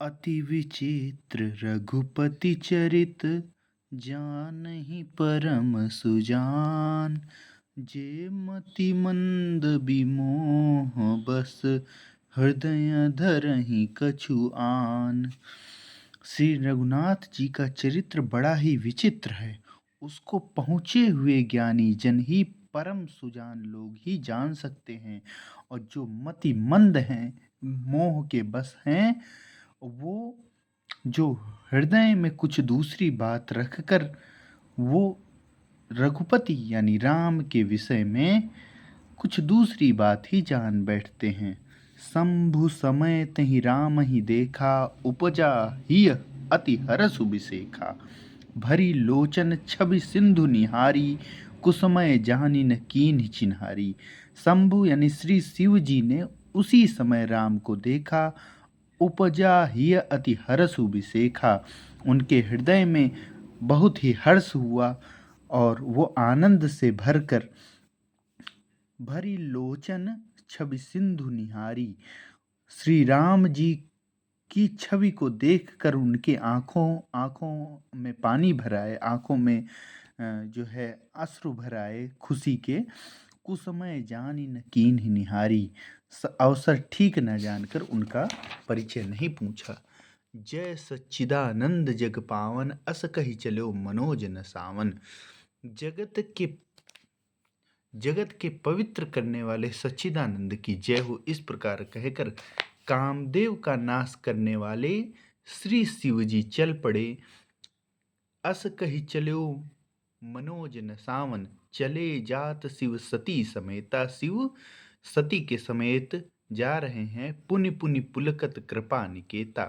अति विचित्र रघुपति चरित, जानहि परम सुजान। जे मति मंद विमोह बस, हृदय धरहि कछु आन। श्री रघुनाथ जी का चरित्र बड़ा ही विचित्र है। उसको पहुँचे हुए ज्ञानी जन ही, परम सुजान लोग ही जान सकते हैं। और जो मति मंद हैं, मोह के बस हैं, वो जो हृदय में कुछ दूसरी बात रखकर वो रघुपति यानी राम के विषय में कुछ दूसरी बात ही जान बैठते हैं। शंभु समय तहि राम ही देखा, उपजा ही अति हरसु बिसेखा। भरी लोचन छवि सिंधु निहारी, कुसमय जानी न कीन्ह चिन्हारी। शंभु यानी श्री शिव जी ने उसी समय राम को देखा। उपजा ही अति हरसु बिसेखा, उनके हृदय में बहुत ही हर्ष हुआ और वो आनंद से भरकर भरी लोचन छवि सिंधु निहारी। श्री राम जी की छवि को देखकर उनके आंखों में पानी भर आए, आंखों में जो है अश्रु भर आए खुशी के। कुसमय जानी न कीन्ह निहारी, अवसर ठीक न जानकर उनका परिचय नहीं पूछा। जय सच्चिदानंद जग पावन, अस कहि चलो मनोज न सावन। जगत के पवित्र करने वाले सच्चिदानंद की जय हो, इस प्रकार कहकर कामदेव का नाश करने वाले श्री शिव जी चल पड़े। अस कहि चलो मनोज न सावन, चले जात शिव सती समेता। शिव सती के समेत जा रहे हैं, पुनि पुनि पुलकत कृपा निकेता।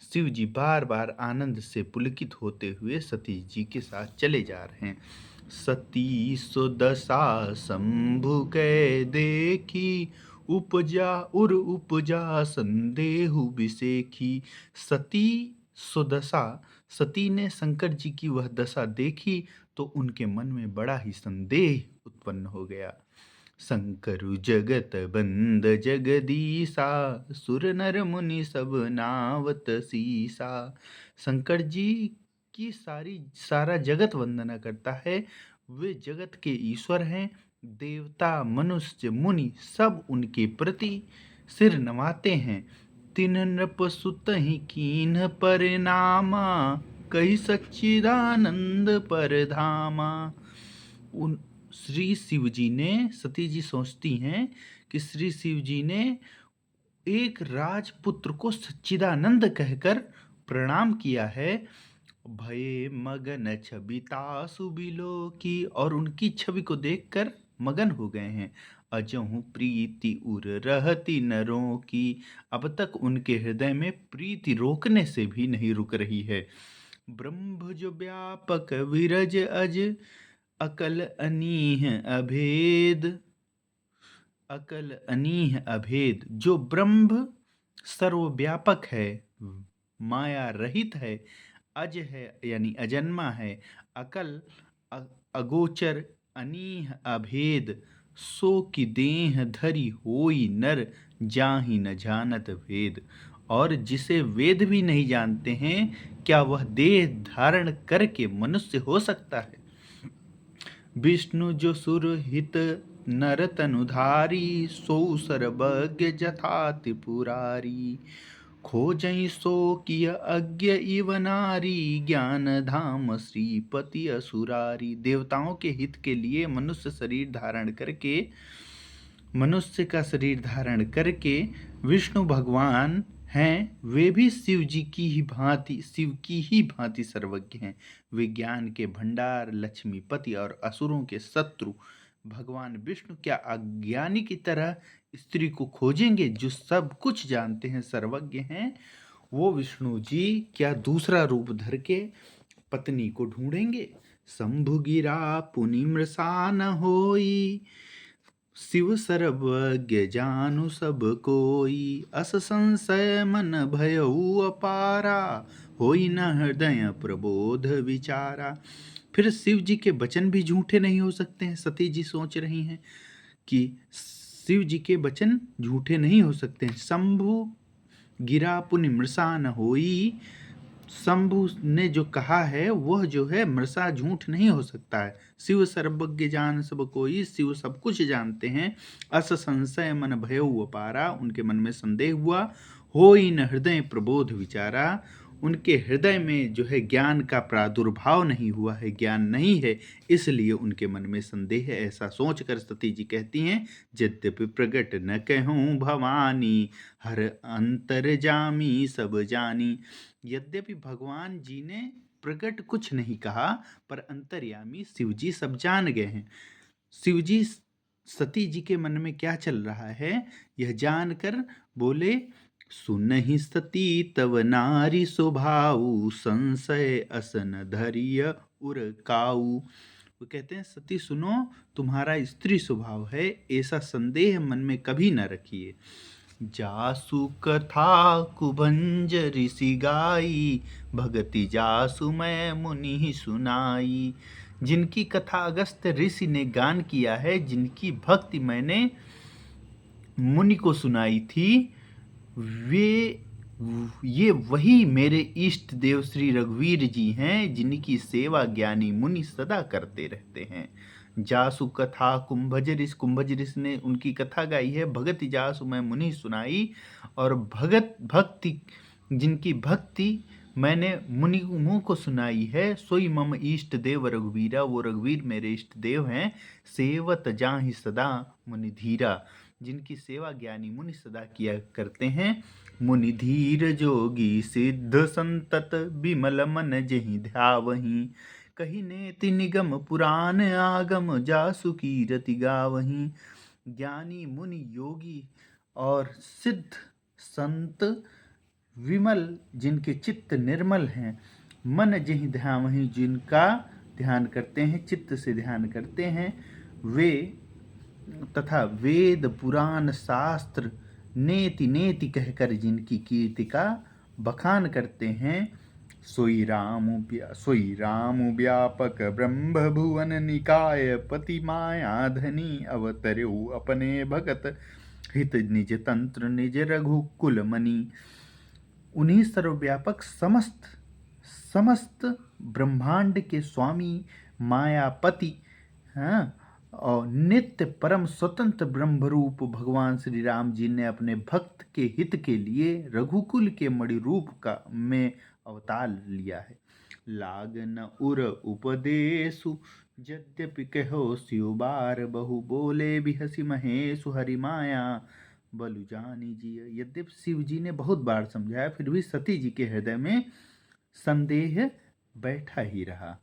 शिव जी बार बार आनंद से पुलकित होते हुए सती जी के साथ चले जा रहे हैं। सती सुदशा शंभु कै देखी, उपजा संदेहु बिसेखी। सती सुदशा, सती ने शंकर जी की वह दशा देखी तो उनके मन में बड़ा ही संदेह उत्पन्न हो गया। शंकरु जगत बंद जगदीसा, सुर नर मुनि सब नावत सीसा। शंकर जी की सारा जगत वंदना करता है। वे जगत के ईश्वर हैं। देवता मनुष्य मुनि सब उनके प्रति सिर नवाते हैं। तिन नृप सुत ही कीन्ह परिनामा, कही सच्चिदानंद परधामा। उन श्री शिव जी ने, सती जी सोचती हैं कि श्री शिव जी ने एक राजपुत्र को सच्चिदानंद कहकर प्रणाम किया है। भये मगन छवि तासु बिलोकी, और उनकी छवि को देखकर मगन हो गए हैं। अजहु प्रीति उर रहती नरों की, अब तक उनके हृदय में प्रीति रोकने से भी नहीं रुक रही है। ब्रह्मभुज व्यापक विरज अज, अकल अनीह अभेद। अकल अनीह अभेद, जो ब्रह्म सर्वव्यापक है, माया रहित है, अज है यानी अजन्मा है, अकल अगोचर, अनीह अभेद, सो की देह धरी होई नर, जाहि न जानत भेद। और जिसे वेद भी नहीं जानते हैं, क्या वह देह धारण करके मनुष्य हो सकता है। विष्णु जो सुरहित नर तनुधारी, सो सर्वज्ञ जथा त्रिपुरारी। खोजहि सो किय अज्ञ इव नारी, ज्ञान धाम श्रीपति असुरारी। देवताओं के हित के लिए मनुष्य का शरीर धारण करके विष्णु भगवान हैं। वे भी शिव की ही भांति सर्वज्ञ हैं। वे ज्ञान के भंडार, लक्ष्मीपति और असुरों के शत्रु भगवान विष्णु क्या अज्ञानी की तरह स्त्री को खोजेंगे जो सब कुछ जानते हैं, सर्वज्ञ हैं। वो विष्णु जी क्या दूसरा रूप धर के पत्नी को ढूंढेंगे। शंभु गिरा पुनि मृषा न होई, शिव सर्वज्ञ जानु सब कोई। अस संशय मन भयउ अपारा, होई न हृदय प्रबोध विचारा। फिर शिव जी के वचन भी झूठे नहीं हो सकते हैं। सती जी सोच रही हैं कि शिव जी के वचन झूठे नहीं हो सकते हैं। शंभु गिरा पुनि मृषा न होई। शंभु ने जो कहा है वह जो है मृषा झूठ नहीं हो सकता है। शिव सर्वज्ञ जान सब कोई, शिव सब कुछ जानते हैं। अस संशय मन भयउ अपारा, उनके मन में संदेह हुआ। होई न हृदय प्रबोध विचारा, उनके हृदय में जो है ज्ञान का प्रादुर्भाव नहीं हुआ है, ज्ञान नहीं है, इसलिए उनके मन में संदेह है। ऐसा सोचकर सती जी कहती हैं, यद्यपि प्रगट न कहूँ भवानी, हर अंतर जामी सब जानी। यद्यपि भगवान जी ने प्रकट कुछ नहीं कहा, पर अंतर्यामी शिवजी सब जान गए हैं। शिवजी सती जी के मन में क्या चल रहा है यह जानकर बोले, सुनहि सती तव नारी स्वभाव, संशय असन धैर्य उर काऊ। वो कहते हैं, सती सुनो, तुम्हारा स्त्री स्वभाव है, ऐसा संदेह मन में कभी न रखिए। जासु कथा कुभंज ऋषि गाई, भगति जासु मैं मुनि सुनाई। जिनकी कथा अगस्त्य ऋषि ने गान किया है, जिनकी भक्ति मैंने मुनि को सुनाई थी, ये वही मेरे इष्ट देव श्री रघुवीर जी हैं, जिनकी सेवा ज्ञानी मुनि सदा करते रहते हैं। जासु कथा कुंभज ऋषि ने उनकी कथा गाई है, भगति जासु मैं मुनि सुनाई। और भक्ति जिनकी भक्ति मैंने मुनि मुँह को सुनाई है, सोई मम इष्ट देव रघुवीरा, वो रघुवीर मेरे इष्ट देव हैं। सेवत जाहि सदा मुनि धीरा, जिनकी सेवा ज्ञानी मुनि सदा किया करते हैं। मुनि धीर जोगी सिद्ध संतत, विमल मन जहि ध्यावहीं। कही नेति निगम पुराण आगम, जासु कीरति गावहीं। ज्ञानी मुनि योगी और सिद्ध संत विमल, जिनके चित्त निर्मल हैं, मन जहि ध्यावहीं, जिनका ध्यान करते हैं, चित्त से ध्यान करते हैं, वे तथा वेद पुराण शास्त्र नेति नेति कहकर जिनकी कीर्ति का बखान करते हैं। सोई राम व्यापक ब्रह्म भुवन निकाय, पति माया धनी अवतर्यु अपने भगत, हित निज तंत्र निज रघुकुल मणि। उन्हीं सर्वव्यापक समस्त ब्रह्मांड के स्वामी मायापति, हाँ, और नित्य परम स्वतंत्र ब्रह्मरूप भगवान श्री राम जी ने अपने भक्त के हित के लिए रघुकुल के मणि रूप का में अवतार लिया है। लागन उर उपदेशु, यद्यपि कहो शिव बार बहु, बोले भी हसी महेशु हरि माया बलु जानी जी। यद्यपि शिव जी ने बहुत बार समझाया, फिर भी सती जी के हृदय में संदेह बैठा ही रहा।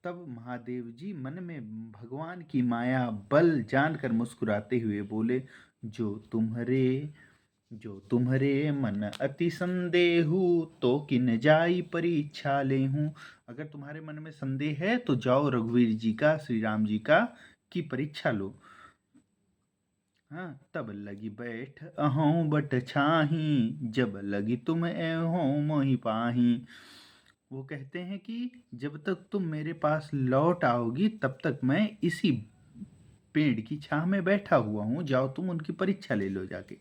तब महादेव जी मन में भगवान की माया बल जानकर मुस्कुराते हुए बोले, जो तुम्हारे मन अति संदेहु, तो किन जाई परीक्षा लेहूं। अगर तुम्हारे मन में संदेह है तो जाओ रघुवीर जी का, श्री राम जी का की परीक्षा लो। हाँ, तब लगी बैठ अहों बट छाही, जब लगी तुम एहों मोहि पाही। वो कहते हैं कि जब तक तुम मेरे पास लौट आओगी तब तक मैं इसी पेड़ की छाह में बैठा हुआ हूँ, जाओ तुम उनकी परीक्षा ले लो जाके।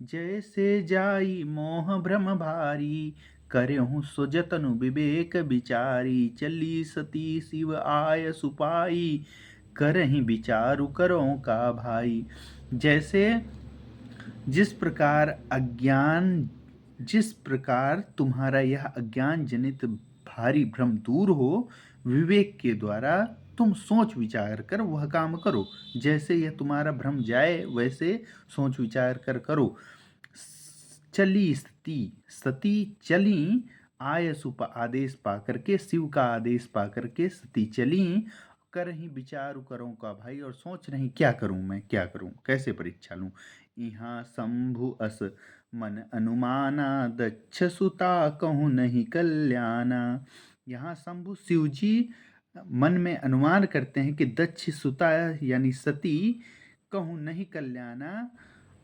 जैसे जाई मोह भ्रम भारी, करहूँ सो जतनु विवेक विचारी। चली सती शिव आय सुपाई, करहि विचारु करो का भाई। जैसे जिस प्रकार तुम्हारा यह अज्ञान जनित भारी भ्रम दूर हो, विवेक के द्वारा तुम सोच विचार कर वह काम करो। जैसे यह तुम्हारा भ्रम जाए वैसे सोच विचार कर करो। चली सती चली, आय सुप आदेश पाकर के, शिव का आदेश पाकर के सती चली। कर ही विचार करूं का भाई, और सोच रही क्या करूं मैं, क्या करूं, कैसे परीक्षा लूं। यहाँ शंभु अस मन अनुमाना, दक्ष सुता कहूँ नहीं कल्याणा। यहाँ शंभु शिव जी मन में अनुमान करते हैं कि दक्ष सुता यानी सती कहूँ नहीं कल्याणा,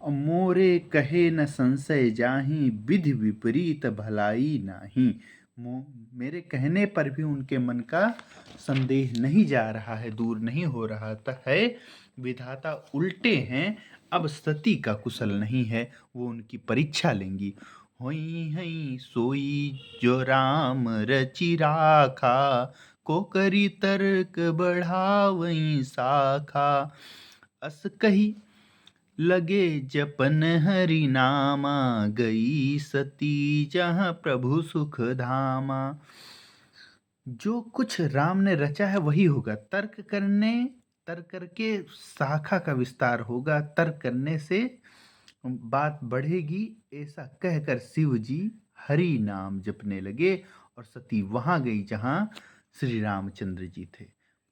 और मोरे कहे न संशय जाही, विधि विपरीत भलाई नाही। मेरे कहने पर भी उनके मन का संदेह नहीं जा रहा है, दूर नहीं हो रहा है। विधाता उल्टे हैं, अब सती का कुशल नहीं है, वो उनकी परीक्षा लेंगी। होई हई सोई जो राम रचि राखा, को करी तर्क बढ़ावई शाखा। अस कही लगे जपन हरि नामा, गई सती जहाँ प्रभु सुख धामा। जो कुछ राम ने रचा है वही होगा। तर्क करके शाखा का विस्तार होगा। तर्क करने से बात बढ़ेगी। ऐसा कहकर शिव जी हरि नाम जपने लगे और सती वहां गई जहां श्री रामचंद्र जी थे।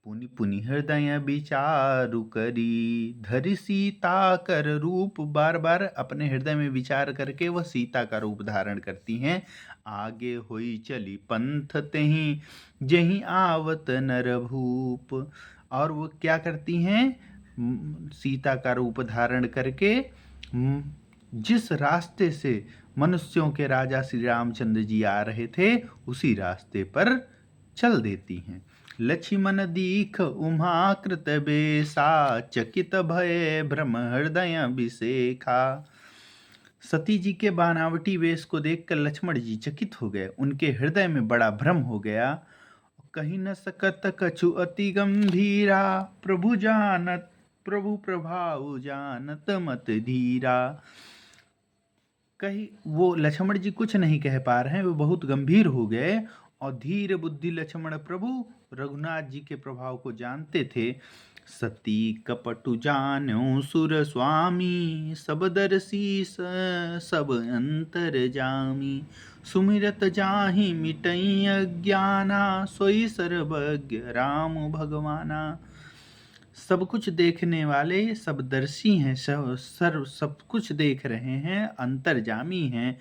पुनि पुनि हृदय विचारु करी, धरि सीता कर रूप। बार बार अपने हृदय में विचार करके वह सीता का रूप धारण करती हैं। आगे हुई चली पंथ तेहि, जहीं आवत नर भूप। और वो क्या करती हैं? सीता का रूप धारण करके जिस रास्ते से मनुष्यों के राजा श्री रामचंद्र जी आ रहे थे उसी रास्ते पर चल देती हैं। लक्ष्मण दीख उमाकृत बेसा, चकित भय भ्रम हृदय विशेखा। सती जी के बनावटी वेश को देखकर लक्ष्मण जी चकित हो गए। उनके हृदय में बड़ा भ्रम हो गया। कहीं न सकत कछु अति गंभीरा, प्रभु प्रभाव जानत मत धीरा। कहीं वो लक्ष्मण जी कुछ नहीं कह पा रहे हैं, वो बहुत गंभीर हो गए। और धीर बुद्धि लक्ष्मण प्रभु रघुनाथ जी के प्रभाव को जानते थे। सती कपटु जान्यो सुर स्वामी, सब दर्शी सब अंतर जामी। सुमिरत जाहि मिटई अज्ञाना, सोई सर्वज्ञ राम भगवाना। सब कुछ देखने वाले सब दर्शी हैं, सब कुछ देख रहे हैं, अंतर्जामी हैं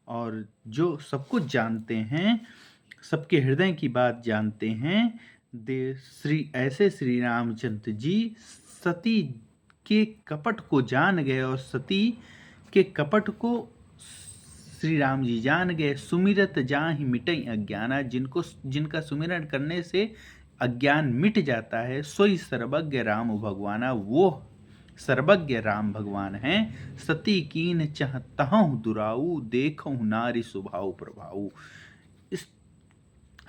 और जो सब कुछ जानते हैं, सबके हृदय की बात जानते हैं। ऐसे श्री रामचंद्र जी सती के कपट को जान गए और सती के कपट को श्री राम जी जान गए। सुमिरत जाहि मिटई अज्ञाना, जिनका सुमिरन करने से अज्ञान मिट जाता है। सोई सर्वज्ञ राम भगवाना, वो सर्वज्ञ राम भगवान हैं। सती कीन चाहतहु दुराऊ, देखहु नारी स्वभाव प्रभाऊ। इस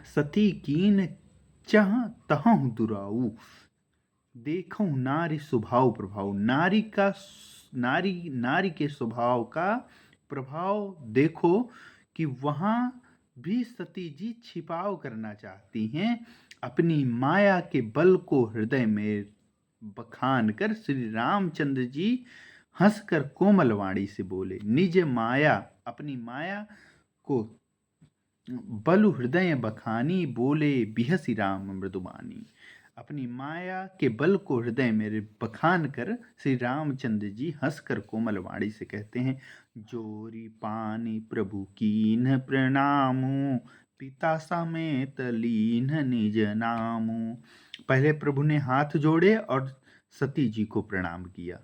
सती कीन चाहतहु दुराऊ, देखहु नारी स्वभाव प्रभाव। नारी के स्वभाव का प्रभाव देखो कि वहां भी सती जी छिपाव करना चाहती हैं। अपनी माया के बल को हृदय में बखान कर श्री रामचंद्र जी हंसकर कोमल वाणी से बोले। निज माया, अपनी माया को बलु हृदय बखानी, बोले बिहसी राम मृदुबानी। अपनी माया के बल को हृदय में बखान कर श्री रामचंद्र जी हंसकर कोमल वाणी से कहते हैं। जोरी पानी प्रभु कीन्ह प्रणामु, पिता समेत लीन निज नामु। पहले प्रभु ने हाथ जोड़े और सती जी को प्रणाम किया।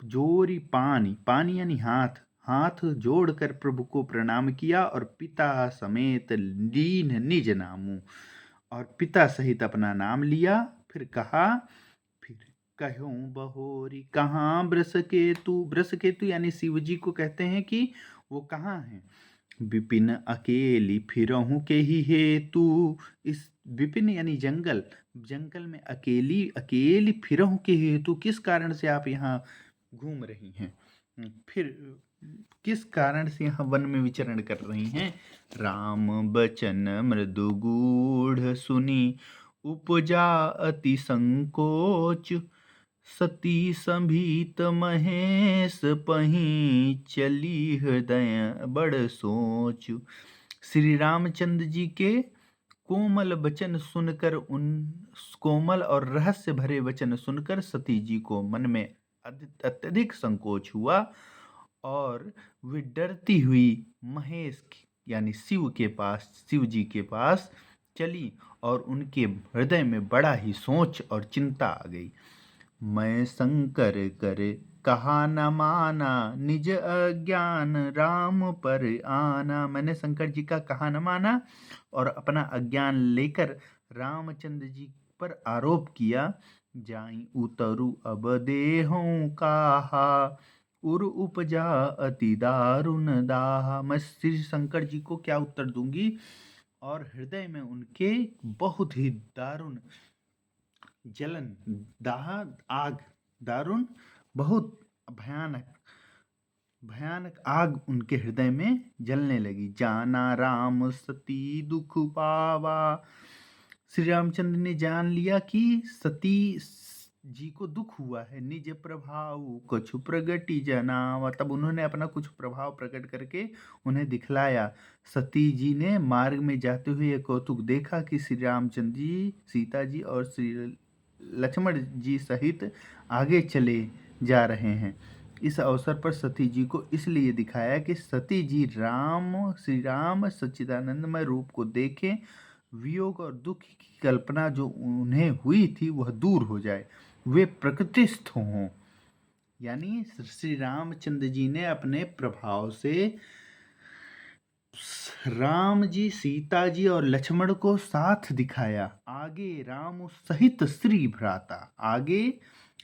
जोरी पानी यानी हाथ जोड़कर प्रभु को प्रणाम किया और पिता समेत लीन निज नामु, और पिता सहित अपना नाम लिया। फिर कहूँ बहोरी कहाँ ब्रसकेतु यानी शिव जी को कहते हैं कि वो कहाँ हैं। विपिन अकेली फिरहूँ के ही हेतु, इस विपिन यानी जंगल में अकेली फिरहूँ के हेतु, किस कारण से आप यहाँ घूम रही हैं, फिर किस कारण से यहाँ वन में विचरण कर रही हैं। राम बचन मृदु गूढ़ सुनी, उपजा अति संकोच। सती संभीत महेश पही, चली हृदय बड़ सोच। श्री रामचंद्र जी के कोमल वचन सुनकर, उन कोमल और रहस्य भरे वचन सुनकर सती जी को मन में अत्यधिक संकोच हुआ और वे डरती हुई महेश यानी शिव जी के पास चली और उनके हृदय में बड़ा ही सोच और चिंता आ गई। मैं शंकर कर कहा न माना, निज अज्ञान राम पर आना। मैंने शंकर जी का कहा न माना और अपना अज्ञान लेकर रामचंद्र जी पर आरोप किया। जाई उतरु अब देहूं काहा, उर उपजा अति दारुण दाहा। मैं श्री शंकर जी को क्या उत्तर दूंगी? और हृदय में उनके बहुत ही दारुण जलन, दाह, आग, दारुण, बहुत भयानक भयानक आग उनके हृदय में जलने लगी। जाना राम सती दुख पावा। श्री रामचंद्र ने जान लिया कि सती जी को दुख हुआ है। निज प्रभाव कुछ प्रगति जनावा। तब उन्होंने अपना कुछ प्रभाव प्रकट करके उन्हें दिखलाया। सती जी ने मार्ग में जाते हुए यह कौतुक देखा कि श्री रामचंद्र जी, सीता जी और श्री लक्ष्मण जी सहित आगे चले जा रहे हैं। इस अवसर पर सती जी को इसलिए दिखाया कि सती जी श्री राम सच्चिदानंदमय रूप को देखें, वियोग और दुख की कल्पना जो उन्हें हुई थी वह दूर हो जाए, वे प्रकृतिस्थ हों। यानी श्री रामचंद्र जी ने अपने प्रभाव से राम जी, सीता जी और लक्ष्मण को साथ दिखाया। आगे राम सहित श्री भ्राता,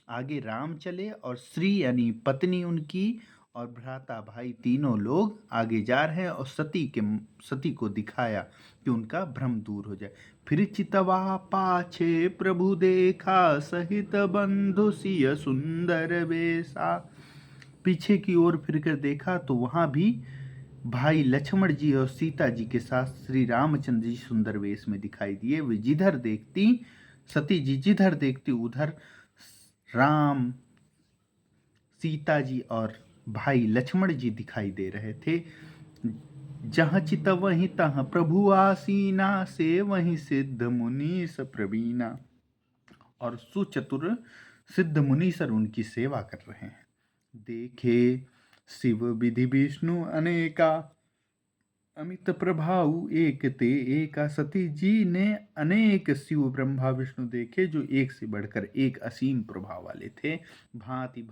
आगे राम चले और श्री यानी पत्नी उनकी और भ्राता भाई तीनों लोग आगे जा रहे हैं और सती को दिखाया कि उनका भ्रम दूर हो जाए। फिर चितवा पाछे प्रभु देखा, सहित बंधु सिय सुंदर वेशा। पीछे की ओर फिरकर देखा तो वहां भी भाई लक्ष्मण जी और सीता जी के साथ श्री रामचंद्र जी सुंदर वेश में दिखाई दिए। वे जिधर देखती, सती जी जिधर देखती उधर राम, सीता जी और भाई लक्ष्मण जी दिखाई दे रहे थे। जहाँ चित वहीं तहाँ प्रभु आसीना, से वहीं सिद्ध मुनीस प्रवीणा। और सुचतुर सिद्ध मुनीसर उनकी सेवा कर रहे हैं। देखे शिव विधि विष्णु अनेका, अमित प्रभाव एक ते एका। सती जी ने अनेक शिव ब्रह्मा विष्णु देखे जो एक से बढ़कर एक असीम प्रभाव वाले थे। भांति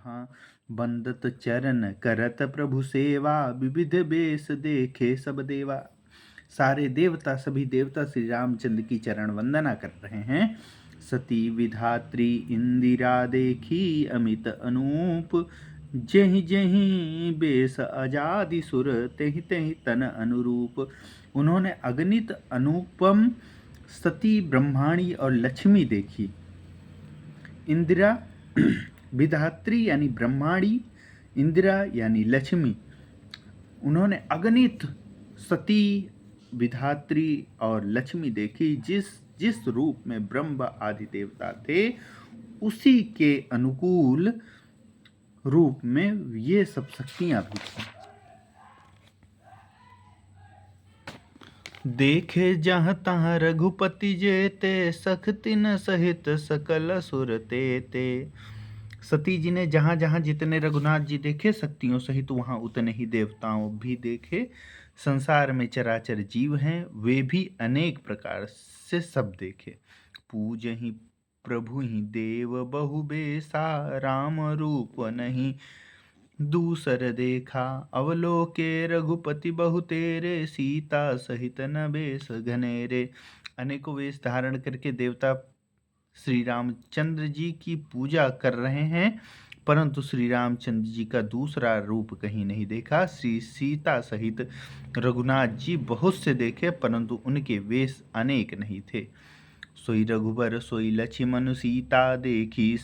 बंदत चरण करत प्रभु सेवा, विविध बेस देखे सब देवा। सारे देवता, सभी देवता श्री रामचंद्र की चरण वंदना कर रहे हैं। सती विधात्री इंदिरा देखी, अमित अनूप, जहि जहि बेस अजादि सुर, तेहि तेहि तन अनुरूप। उन्होंने अगणित अनुपम सती, ब्रह्माणी और लक्ष्मी देखी। इंदिरा विधात्री यानी ब्रह्माणी, इंदिरा यानी लक्ष्मी। उन्होंने अगणित सती, विधात्री और लक्ष्मी देखी। जिस रूप में ब्रह्म आदि देवता थे उसी के अनुकूल रूप में ये सब शक्तियां भी थी। देखे जहाँ तहाँ रघुपति जेते, सखतिन सहित सकल असुर तेते। सती जी ने जहाँ जहाँ जितने रघुनाथ जी देखे शक्तियों सहित वहाँ उतने ही देवताओं भी देखे। संसार में चराचर जीव हैं, वे भी अनेक प्रकार से सब देखे। पूजहि प्रभु ही देव बहु बेसा, राम रूप नहीं दूसर देखा। अवलोके रघुपति बहु तेरे, सीता सहित न बेस घनेरे। अनेकों वेश धारण करके देवता श्री रामचंद्र जी की पूजा कर रहे हैं, परंतु श्री रामचंद्र जी का दूसरा रूप कहीं नहीं देखा। श्री सीता सहित रघुनाथ जी बहुत से देखे, परंतु उनके वेश अनेक नहीं थे। सोई रघुबर सोई लक्ष्मण सीता, देखी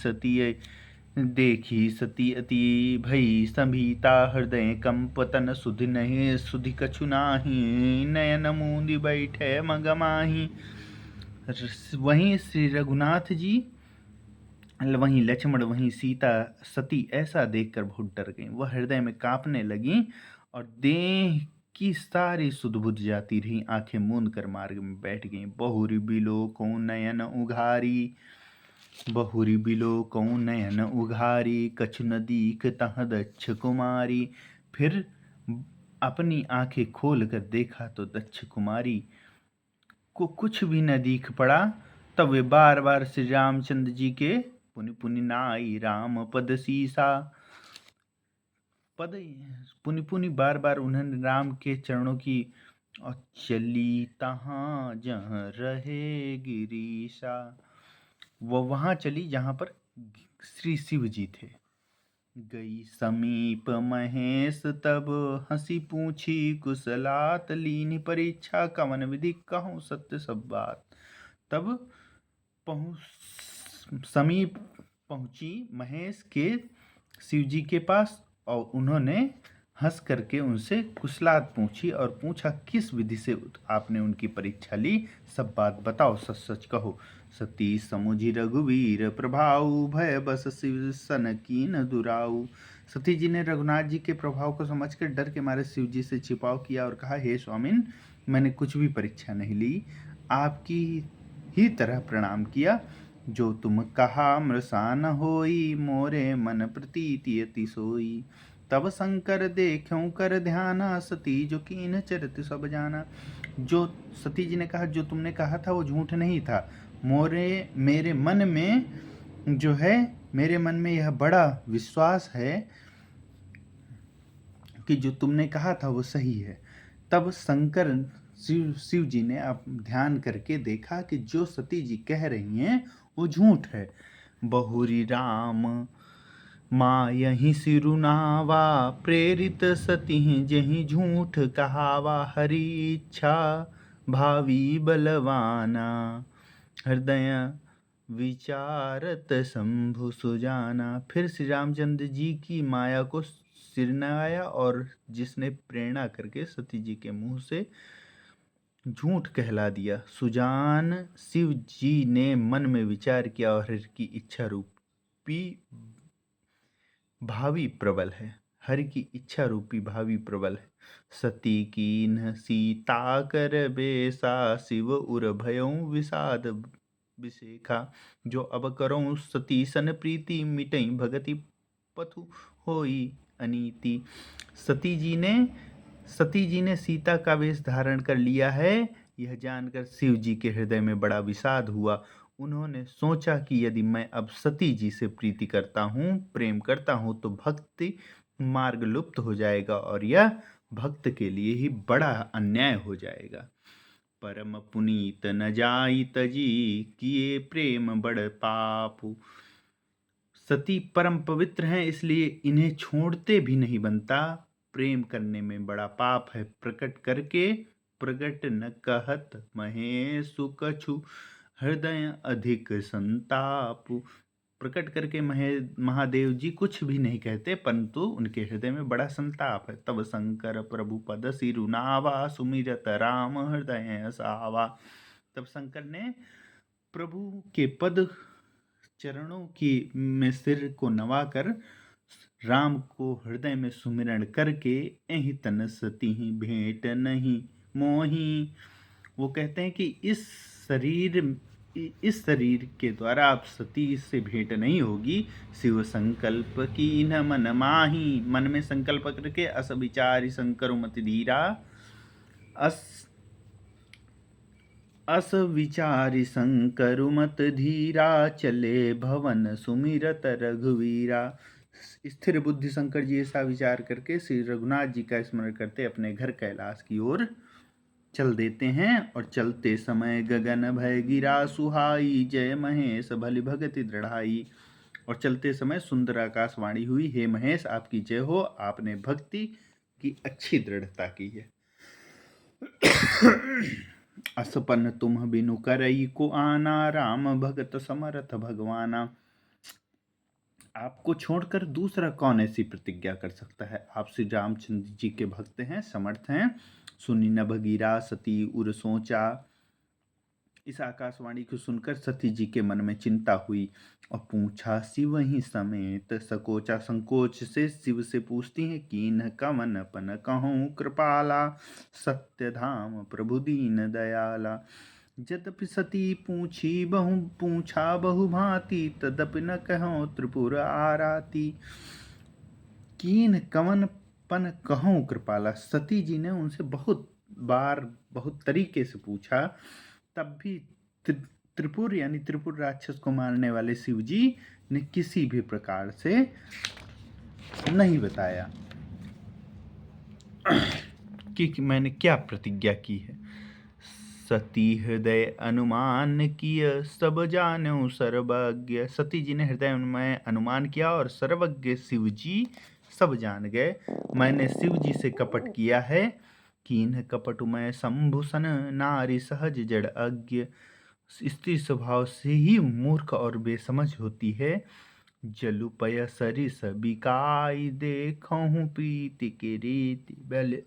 सती अति भई संभीता। हृदय कंपतन सुधि नहीं, सुधि कछु नाही, नयन मूंदि बैठे मगमाही। वहीं श्री रघुनाथ जी, वहीं लक्ष्मण, वहीं सीता, सती ऐसा देखकर बहुत डर गईं। वह हृदय में कांपने लगीं और देह की सारी सुध बुझ जाती रही। आंखें मूंद कर मार्ग में बैठ गईं। बहुरी बिलो को नयन उघारी, बहुरी बिलो को नयन उघारी, कछु न दीख तह दक्ष कुमारी। फिर अपनी आंखें खोल कर देखा तो दक्ष कुमारी को कुछ भी न दिख पड़ा। तब वे बार बार श्री रामचंद्र जी के पुनि पुनि नाई राम पद सीसा, पद पुनि पुनि बार बार उन्होंने राम के चरणों की, और चली तहाँ जहाँ रहे गिरीशा। वो वहाँ चली जहाँ पर श्री शिव जी थे। गई समीप महेश तब हंसी पूछी कुशलात लीनी परीक्षा कवन विधि कहूँ सत्य सब बात। तब समीप पहुंची महेश के शिव जी के पास और उन्होंने हंस करके उनसे कुशलात पूछी और पूछा किस विधि से आपने उनकी परीक्षा ली, सब बात बताओ, सच सच कहो। सती समुझी रघुवीर प्रभाऊ भय बस शिव सन कीन दुराऊ। सती जी ने रघुनाथ जी के प्रभाव को समझकर डर के मारे शिव जी से छिपाव किया और कहा, हे स्वामिन, मैंने कुछ भी परीक्षा नहीं ली, आपकी ही तरह प्रणाम किया। जो तुम कहा मृषा न होई मोरे मन प्रतीति अति सोई। तब शंकर देखूं कर ध्याना सती जो कीन चरित सब जाना। जो सती जी ने कहा जो तुमने कहा था वो झूठ नहीं था, मेरे मन में जो है, मेरे मन में यह बड़ा विश्वास है कि जो तुमने कहा था वो सही है। तब शंकर शिव जी ने अब ध्यान करके देखा कि जो सती जी कह रही हैं वो झूठ है। बहुरी राम माँ यही सिरुनावा प्रेरित सती जही झूठ कहावा। हरि इच्छा भावी बलवाना हृदय विचारत शंभु सुजाना। फिर श्री रामचंद्र जी की माया को सिर नवाया और जिसने प्रेरणा करके सती जी के मुंह से झूठ कहला दिया। सुजान शिव जी ने मन में विचार किया और हरि की इच्छा रूपी भावी प्रबल है, हरि की इच्छा रूपी भावी प्रबल है। सती कीन्ह सीता कर बेसा शिव उर भयऊ विषाद विशेखा। जो अब करऊं सती सन प्रीति मिटई भगति पथु होई अनीति। सती जी ने सीता का वेश धारण कर लिया है, यह जानकर शिव जी के हृदय में बड़ा विषाद हुआ। उन्होंने सोचा कि यदि मैं अब सती जी से प्रीति करता हूँ, प्रेम करता हूँ, तो भक्ति मार्ग लुप्त हो जाएगा और यह भक्त के लिए ही बड़ा अन्याय हो जाएगा। परम पुनीत न जाई तजी किए प्रेम बड़ पापु। सती परम पवित्र हैं, इसलिए इन्हें छोड़ते भी नहीं बनता। प्रेम करने में बड़ा पाप है। प्रकट करके प्रकट न कहत महेशु कछु हृदय अधिक संतापु। प्रकट करके महादेव जी कुछ भी नहीं कहते, परंतु उनके हृदय में बड़ा संताप है। तब शंकर प्रभु पद सिरुनावा सुमिरत राम हृदय सावा। तब शंकर ने प्रभु के पद चरणों की में सिर को नवाकर राम को हृदय में सुमिरण करके एहि तन सती भेंट नहीं मोही। वो कहते हैं कि इस शरीर के द्वारा आप सती से भेंट नहीं होगी। शिव संकल्प की न मन माही। मन में संकल्प करके अस विचारी शंकर मति धीरा। अस विचारी शंकर मत धीरा चले भवन सुमिरत रघुवीरा। स्थिर बुद्धि शंकर जी ऐसा विचार करके श्री रघुनाथ जी का स्मरण करते अपने घर कैलाश की ओर चल देते हैं। और चलते समय गगन भय गिरा सुहाई जय महेश भली भगति दृढ़ाई। और चलते समय सुंदर आकाशवाणी हुई, हे महेश आपकी जय हो, आपने भक्ति की अच्छी दृढ़ता की है। असपन तुम बिनु करई को आना राम भगत समरथ भगवाना। आपको छोड़कर दूसरा कौन ऐसी प्रतिज्ञा कर सकता है। आप श्री रामचंद्र जी के भक्त हैं, समर्थ हैं। सुनी न भगीरा सती उर सोचा। इस आकाशवाणी को सुनकर सती जी के मन में चिंता हुई और पूछा शिव ही समेत सकोचा। संकोच से शिव से पूछती हैं, कीन्ह कवन पन कहूँ कृपाला सत्य धाम प्रभु दीन दयाला। यद्यपि सती पूछा बहु भांति तदपि न कहो त्रिपुर आराती। कीन्ह कवन पन कहूँ कृपाला। सती जी ने उनसे बहुत बार बहुत तरीके से पूछा, तब भी त्रिपुर यानी त्रिपुर राक्षस को मारने वाले शिव जी ने किसी भी प्रकार से नहीं बताया कि मैंने क्या प्रतिज्ञा की है। सती हृदय अनुमान किया सब जानो सर्वज्ञ। सती जी ने हृदय में अनुमान किया और सर्वज्ञ शिव जी सब जान गए। मैंने शिव जी से कपट किया है, कीन्ह कपट मैं शंभुसन, नारी सहज जड़ अज्ञ। स्त्री स्वभाव से ही मूर्ख और बेसमझ होती है। जलुपय सरिस बिकाई, देखहु प्रीति की रीति।